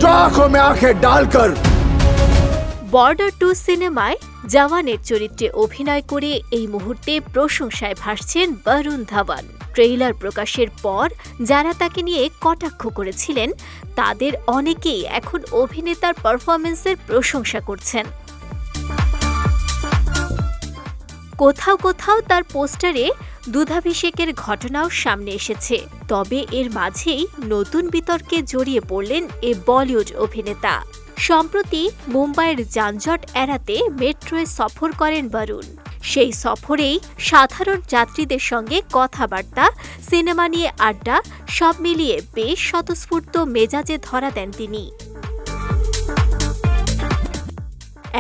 आंखों में आंखें डालकर। বর্ডার 2 সিনেমায় জওয়ানের চরিত্রে অভিনয় করে এই মুহূর্তে প্রশংসায় ভাসছেন বরুণ ধাওয়ান। ট্রেইলার প্রকাশের পর যারা তাকে নিয়ে কটাক্ষ করেছিলেন তাদের অনেকেই এখন অভিনেতার পারফরম্যান্সের প্রশংসা করছেন। কোথাও কোথাও তার পোস্টারে দুধাভিষেকের ঘটনাও সামনে এসেছে। তবে এর মাঝেই নতুন বিতর্কে জড়িয়ে পড়লেন এ বলিউড অভিনেতা। সম্প্রতি মুম্বাইয়ের যানজট এড়াতে মেট্রোয় সফর করেন বরুণ। সেই সফরেই সাধারণ যাত্রীদের সঙ্গে কথাবার্তা, সিনেমা নিয়ে আড্ডা সব মিলিয়ে বেশ স্বতঃস্ফূর্ত মেজাজে ধরা দেন তিনি।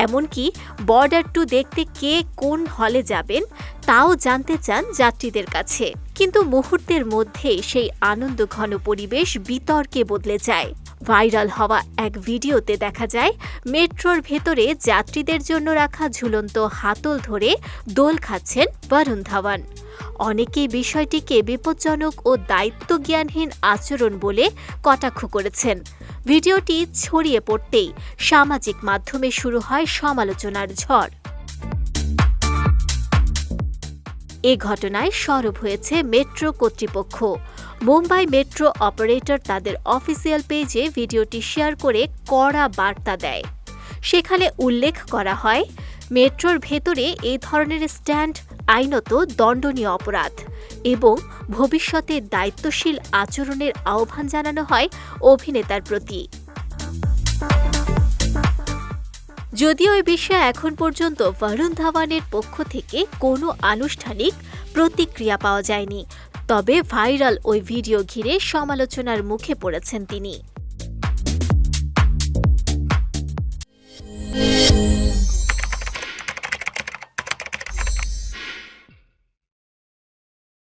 এমনকি বর্ডার 2 দেখতে কে কোন হলে যাবেন তাও জানতে চান যাত্রীদের কাছে। কিন্তু মুহূর্তের মধ্যেই সেই আনন্দঘন পরিবেশ বিতর্কে বদলে যায়। ভাইরাল হওয়া এক ভিডিওতে দেখা যায় মেট্রোর ভেতরে যাত্রীদের জন্য রাখা ঝুলন্ত হাতল ধরে দোল খাচ্ছেন বরুণ ধাওয়ান। অনেকেই বিষয়টিকে বিপজ্জনক ও দায়িত্বজ্ঞানহীন আচরণ বলে কটাক্ষ করেছেন। ভিডিওটি ছড়িয়ে পড়তেই সামাজিক মাধ্যমে শুরু হয় সমালোচনার ঝড়। এ ঘটনায় সরব হয়েছে মেট্রো কর্তৃপক্ষ। মুম্বাই মেট্রো অপারেটর তাদের অফিসিয়াল পেজে ভিডিওটি শেয়ার করে কড়া বার্তা দেয়। সেখানে উল্লেখ করা হয়, মেট্রোর ভেতরে এই ধরনের স্ট্যান্ড আইনত দণ্ডনীয় অপরাধ এবং ভবিষ্যতে দায়িত্বশীল আচরণের আহ্বান জানানো হয় অভিনেতার প্রতি। যদিও এই বিষয়ে এখন পর্যন্ত বরুণ ধাওয়ানের পক্ষ থেকে কোনো আনুষ্ঠানিক প্রতিক্রিয়া পাওয়া যায়নি, তবে ভাইরাল ওই ভিডিও ঘিরে সমালোচনার মুখে পড়েছেন তিনি।